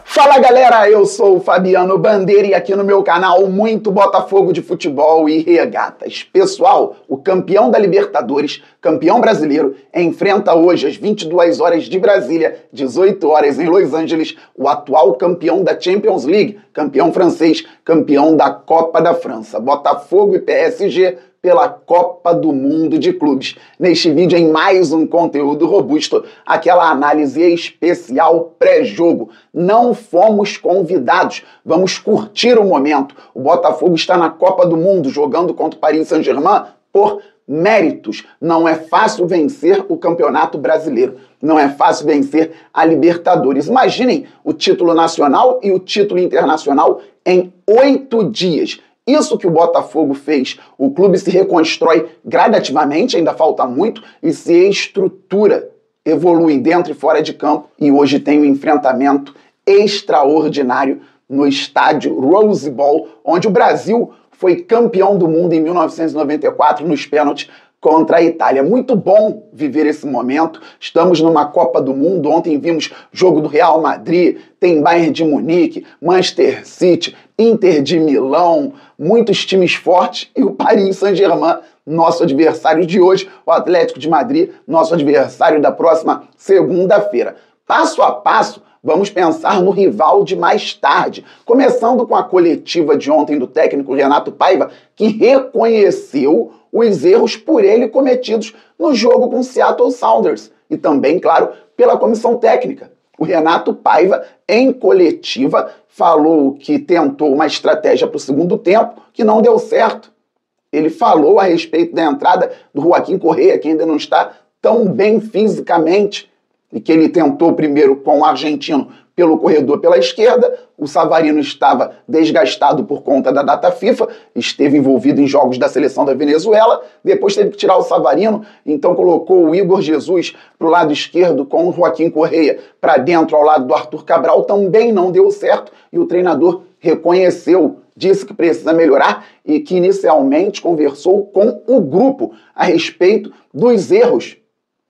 Fala galera, eu sou o Fabiano Bandeira e aqui no meu canal muito Botafogo de futebol e regatas. Pessoal, o campeão da Libertadores, campeão brasileiro, enfrenta hoje às 22 horas de Brasília, 18 horas em Los Angeles, o atual campeão da Champions League, campeão francês, campeão da Copa da França. Botafogo e PSG pela Copa do Mundo de Clubes. Neste vídeo, em mais um conteúdo robusto, aquela análise especial pré-jogo. Não fomos convidados, vamos curtir o momento. O Botafogo está na Copa do Mundo, jogando contra o Paris Saint-Germain por méritos. Não é fácil vencer o Campeonato Brasileiro. Não é fácil vencer a Libertadores. Imaginem o título nacional e o título internacional em 8 dias. Isso que o Botafogo fez. O clube se reconstrói gradativamente, ainda falta muito, e se estrutura, evolui dentro e fora de campo. E hoje tem um enfrentamento extraordinário no estádio Rose Bowl, onde o Brasil foi campeão do mundo em 1994 nos pênaltis contra a Itália. Muito bom viver esse momento. Estamos numa Copa do Mundo. Ontem vimos jogo do Real Madrid, tem Bayern de Munique, Manchester City, Inter de Milão, muitos times fortes e o Paris Saint-Germain, nosso adversário de hoje, o Atlético de Madrid, nosso adversário da próxima segunda-feira. Passo a passo, vamos pensar no rival de mais tarde, começando com a coletiva de ontem do técnico Renato Paiva, que reconheceu os erros por ele cometidos no jogo com o Seattle Sounders e também, claro, pela comissão técnica. O Renato Paiva, em coletiva, falou que tentou uma estratégia para o segundo tempo que não deu certo. Ele falou a respeito da entrada do Joaquim Correa, que ainda não está tão bem fisicamente, e que ele tentou primeiro com o argentino pelo corredor pela esquerda. O Savarino estava desgastado por conta da data FIFA, esteve envolvido em jogos da seleção da Venezuela, depois teve que tirar o Savarino, então colocou o Igor Jesus para o lado esquerdo com o Joaquim Correa para dentro ao lado do Arthur Cabral, também não deu certo e o treinador reconheceu, disse que precisa melhorar e que inicialmente conversou com o grupo a respeito dos erros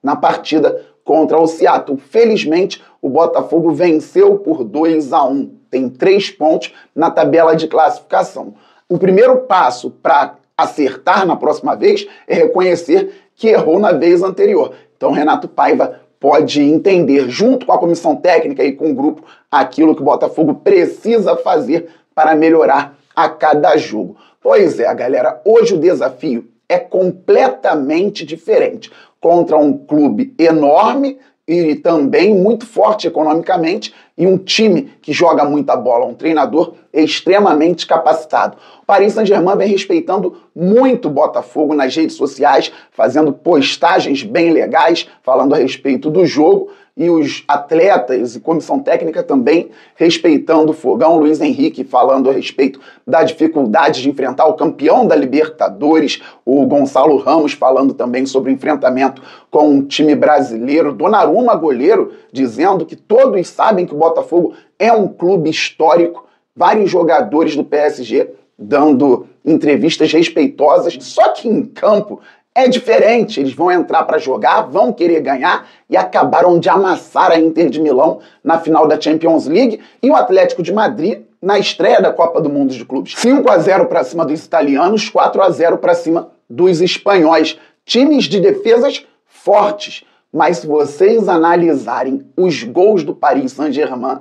na partida contra o Seattle. Felizmente, o Botafogo venceu por 2-1. Tem 3 pontos na tabela de classificação. O primeiro passo para acertar na próxima vez é reconhecer que errou na vez anterior. Então, Renato Paiva pode entender, junto com a comissão técnica e com o grupo, aquilo que o Botafogo precisa fazer para melhorar a cada jogo. Pois é, galera, hoje o desafio é completamente diferente. Contra um clube enorme e também muito forte economicamente e um time que joga muita bola, um treinador extremamente capacitado. O Paris Saint-Germain vem respeitando muito o Botafogo nas redes sociais, fazendo postagens bem legais, falando a respeito do jogo, e os atletas e comissão técnica também respeitando o fogão. Luiz Henrique falando a respeito da dificuldade de enfrentar o campeão da Libertadores, o Gonçalo Ramos falando também sobre o enfrentamento com um time brasileiro, Donnarumma, goleiro, dizendo que todos sabem que o Botafogo é um clube histórico, vários jogadores do PSG dando entrevistas respeitosas, só que em campo é diferente. Eles vão entrar para jogar, vão querer ganhar e acabaram de amassar a Inter de Milão na final da Champions League e o Atlético de Madrid na estreia da Copa do Mundo de Clubes. 5-0 para cima dos italianos, 4-0 para cima dos espanhóis. Times de defesas fortes, mas se vocês analisarem os gols do Paris Saint-Germain,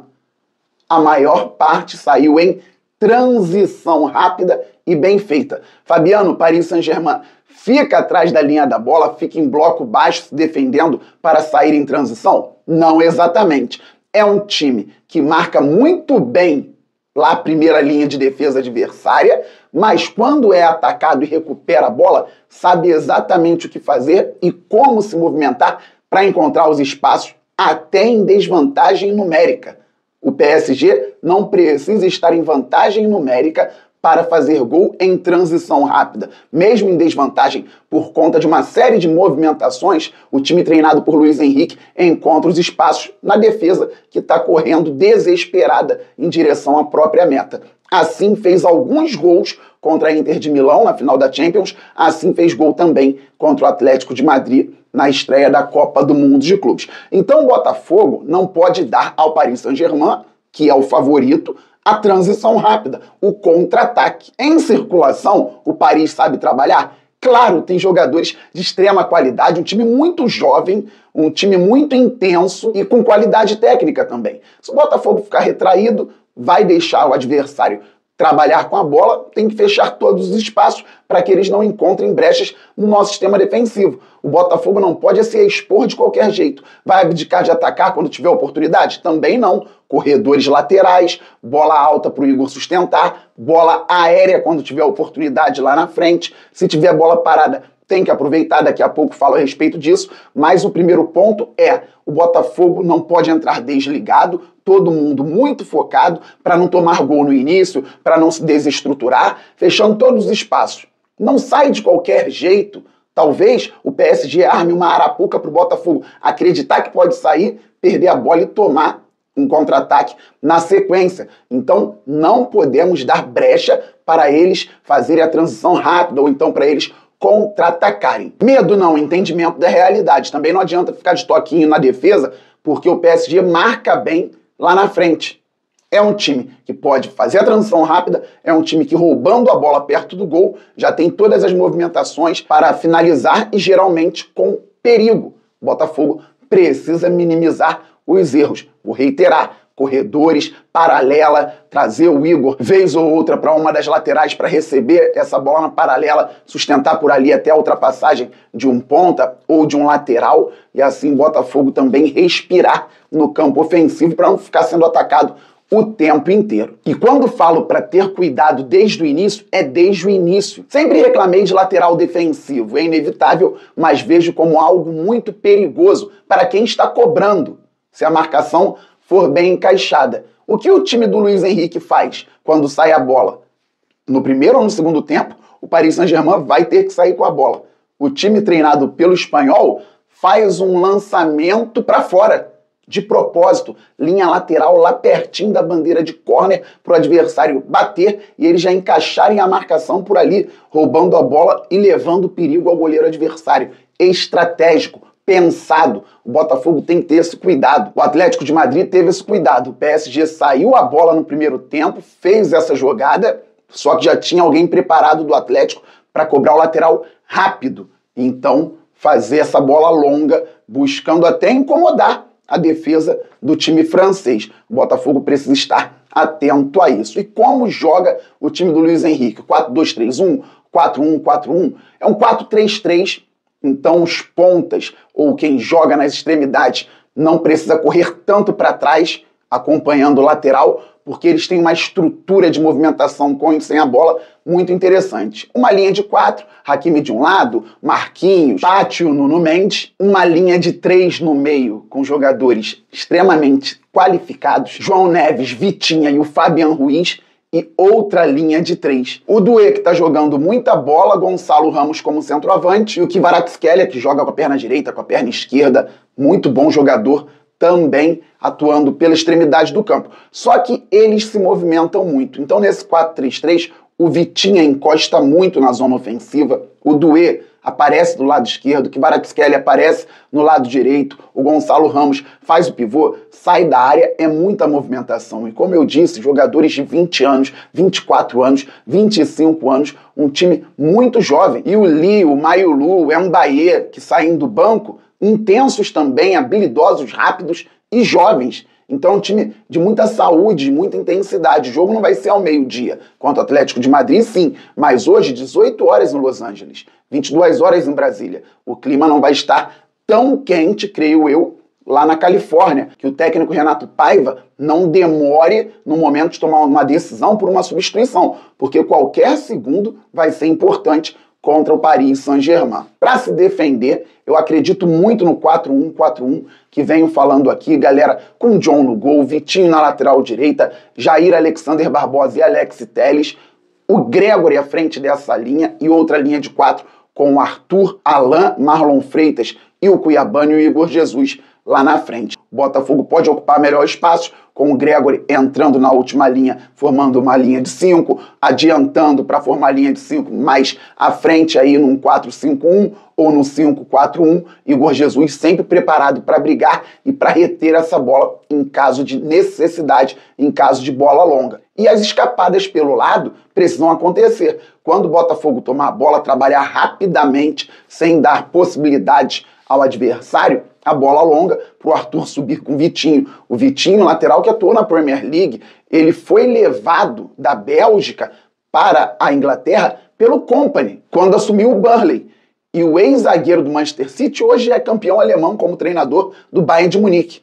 a maior parte saiu em transição rápida e bem feita. Fabiano, Paris Saint-Germain fica atrás da linha da bola, fica em bloco baixo se defendendo para sair em transição? Não exatamente. É um time que marca muito bem lá a primeira linha de defesa adversária, mas quando é atacado e recupera a bola, sabe exatamente o que fazer e como se movimentar para encontrar os espaços até em desvantagem numérica. O PSG não precisa estar em vantagem numérica para fazer gol em transição rápida. Mesmo em desvantagem por conta de uma série de movimentações, o time treinado por Luiz Henrique encontra os espaços na defesa que está correndo desesperada em direção à própria meta. Assim fez alguns gols contra a Inter de Milão na final da Champions, assim fez gol também contra o Atlético de Madrid na estreia da Copa do Mundo de Clubes. Então o Botafogo não pode dar ao Paris Saint-Germain, que é o favorito, a transição rápida, o contra-ataque. Em circulação, o Paris sabe trabalhar? Claro, tem jogadores de extrema qualidade, um time muito jovem, um time muito intenso e com qualidade técnica também. Se o Botafogo ficar retraído, vai deixar o adversário trabalhar com a bola, tem que fechar todos os espaços para que eles não encontrem brechas no nosso sistema defensivo. O Botafogo não pode se expor de qualquer jeito. Vai abdicar de atacar quando tiver oportunidade? Também não. Corredores laterais, bola alta para o Igor sustentar, bola aérea quando tiver oportunidade lá na frente. Se tiver bola parada, tem que aproveitar, daqui a pouco falo a respeito disso, mas o primeiro ponto é, o Botafogo não pode entrar desligado, todo mundo muito focado para não tomar gol no início, para não se desestruturar, fechando todos os espaços. Não sai de qualquer jeito. Talvez o PSG arme uma arapuca para o Botafogo acreditar que pode sair, perder a bola e tomar um contra-ataque na sequência. Então não podemos dar brecha para eles fazerem a transição rápida ou então para eles contra-atacarem. Medo não, entendimento da realidade. Também não adianta ficar de toquinho na defesa, porque o PSG marca bem lá na frente. É um time que pode fazer a transição rápida, é um time que roubando a bola perto do gol, já tem todas as movimentações para finalizar e geralmente com perigo. O Botafogo precisa minimizar os erros. Vou reiterar, corredores, paralela, trazer o Igor vez ou outra para uma das laterais para receber essa bola na paralela, sustentar por ali até a ultrapassagem de um ponta ou de um lateral e assim o Botafogo também respirar no campo ofensivo para não ficar sendo atacado o tempo inteiro. E quando falo para ter cuidado desde o início, é desde o início. Sempre reclamei de lateral defensivo, é inevitável, mas vejo como algo muito perigoso para quem está cobrando, se a marcação for bem encaixada. O que o time do Luiz Henrique faz quando sai a bola? No primeiro ou no segundo tempo, o Paris Saint-Germain vai ter que sair com a bola. O time treinado pelo espanhol faz um lançamento para fora, de propósito, linha lateral lá pertinho da bandeira de córner para o adversário bater e eles já encaixarem a marcação por ali, roubando a bola e levando perigo ao goleiro adversário. Estratégico, pensado. O Botafogo tem que ter esse cuidado. O Atlético de Madrid teve esse cuidado. O PSG saiu a bola no primeiro tempo, fez essa jogada, só que já tinha alguém preparado do Atlético para cobrar o lateral rápido. Então, fazer essa bola longa, buscando até incomodar a defesa do time francês. O Botafogo precisa estar atento a isso. E como joga o time do Luiz Henrique? 4-2-3-1, 4-1-4-1, é um 4-3-3, então os pontas ou quem joga nas extremidades não precisa correr tanto para trás, acompanhando o lateral, porque eles têm uma estrutura de movimentação com e sem a bola muito interessante. Uma linha de 4, Hakimi de um lado, Marquinhos, Pátio, Nuno Mendes, uma linha de 3 no meio, com jogadores extremamente qualificados, João Neves, Vitinha e o Fabian Ruiz, e outra linha de 3. O Doué, que tá jogando muita bola, Gonçalo Ramos como centroavante, e o Kvaratskhelia, que joga com a perna direita, com a perna esquerda, muito bom jogador, também atuando pela extremidade do campo. Só que eles se movimentam muito. Então, nesse 4-3-3, o Vitinha encosta muito na zona ofensiva, o Doué aparece do lado esquerdo, o Kvaratskhelia aparece no lado direito, o Gonçalo Ramos faz o pivô, sai da área, é muita movimentação. E como eu disse, jogadores de 20 anos, 24 anos, 25 anos, um time muito jovem. E o Lee, o Mayulu, o Mbaye, que saem do banco, intensos também, habilidosos, rápidos e jovens. Então é um time de muita saúde, de muita intensidade. O jogo não vai ser ao meio-dia, contra o Atlético de Madrid, sim, mas hoje, 18 horas em Los Angeles, 22 horas em Brasília. O clima não vai estar tão quente, creio eu, lá na Califórnia, que o técnico Renato Paiva não demore no momento de tomar uma decisão por uma substituição, porque qualquer segundo vai ser importante contra o Paris Saint-Germain. Para se defender, eu acredito muito no 4-1-4-1 que venho falando aqui, galera, com John no gol, Vitinho na lateral direita, Jair Alexander Barbosa e Alex Telles, o Gregore à frente dessa linha e outra linha de 4 com o Arthur, Alain, Marlon Freitas e o Cuiabano e o Igor Jesus lá na frente. O Botafogo pode ocupar melhor espaço, com o Gregory entrando na última linha, formando uma linha de 5, adiantando para formar linha de 5 mais à frente aí num 4-5-1 ou no 5-4-1. Igor Jesus sempre preparado para brigar e para reter essa bola em caso de necessidade, em caso de bola longa. E as escapadas pelo lado precisam acontecer. Quando o Botafogo tomar a bola, trabalhar rapidamente, sem dar possibilidades ao adversário, a bola longa para o Arthur subir com o Vitinho. O Vitinho, lateral que atuou na Premier League, ele foi levado da Bélgica para a Inglaterra pelo Kompany, quando assumiu o Burnley. E o ex-zagueiro do Manchester City hoje é campeão alemão como treinador do Bayern de Munique.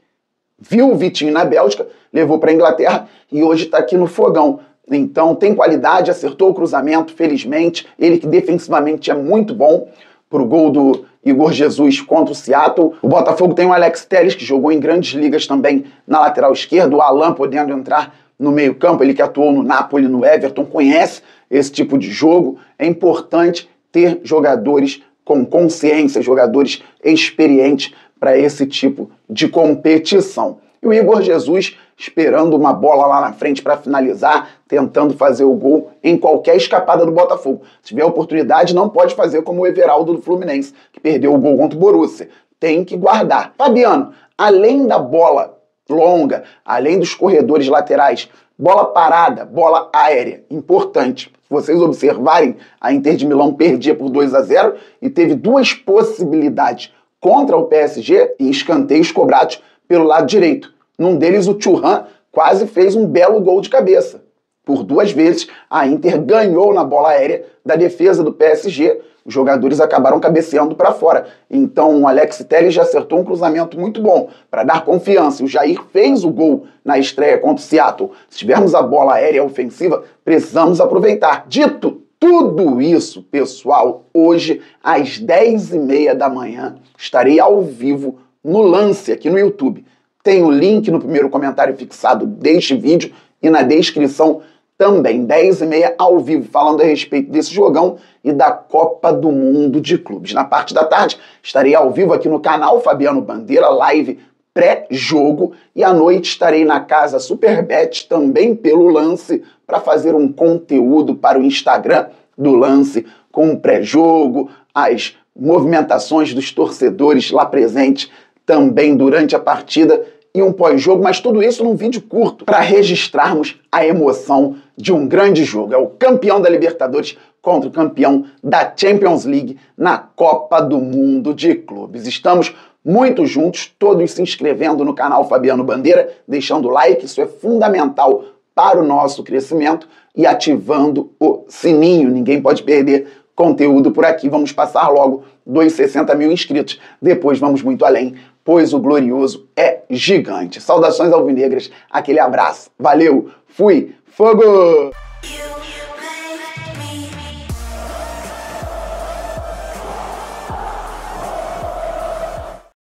Viu o Vitinho na Bélgica, levou para a Inglaterra e hoje está aqui no fogão. Então tem qualidade, acertou o cruzamento, felizmente. Ele que defensivamente é muito bom. Para o gol do Igor Jesus contra o Seattle. O Botafogo tem o Alex Telles, que jogou em grandes ligas também na lateral esquerda. O Alan podendo entrar no meio campo, ele que atuou no Napoli, no Everton, conhece esse tipo de jogo. É importante ter jogadores com consciência, jogadores experientes para esse tipo de competição. E o Igor Jesus esperando uma bola lá na frente para finalizar, tentando fazer o gol em qualquer escapada do Botafogo. Se tiver oportunidade, não pode fazer como o Everaldo do Fluminense, que perdeu o gol contra o Borussia. Tem que guardar. Fabiano, além da bola longa, além dos corredores laterais, bola parada, bola aérea, importante. Se vocês observarem, a Inter de Milão perdia por 2-0 e teve duas possibilidades contra o PSG e escanteios cobrados pelo lado direito. Num deles, o Thuram quase fez um belo gol de cabeça. Por duas vezes, a Inter ganhou na bola aérea da defesa do PSG. Os jogadores acabaram cabeceando para fora. Então, o Alex Telles já acertou um cruzamento muito bom para dar confiança. O Jair fez o gol na estreia contra o Seattle. Se tivermos a bola aérea ofensiva, precisamos aproveitar. Dito tudo isso, pessoal, hoje, às 10h30 da manhã, estarei ao vivo no Lance aqui no YouTube. Tem o link no primeiro comentário fixado deste vídeo e na descrição também, 10h30 ao vivo, falando a respeito desse jogão e da Copa do Mundo de Clubes. Na parte da tarde, estarei ao vivo aqui no canal Fabiano Bandeira, live pré-jogo, e à noite estarei na casa Superbet, também pelo Lance, para fazer um conteúdo para o Instagram do Lance, com o pré-jogo, as movimentações dos torcedores lá presentes também durante a partida, e um pós-jogo, mas tudo isso num vídeo curto para registrarmos a emoção de um grande jogo. É o campeão da Libertadores contra o campeão da Champions League na Copa do Mundo de Clubes. Estamos muito juntos, todos se inscrevendo no canal Fabiano Bandeira, deixando o like, isso é fundamental para o nosso crescimento, e ativando o sininho. Ninguém pode perder conteúdo por aqui. Vamos passar logo dos 60 mil inscritos. Depois vamos muito além, pois o glorioso é gigante. Saudações alvinegras, aquele abraço. Valeu, fui, fogo!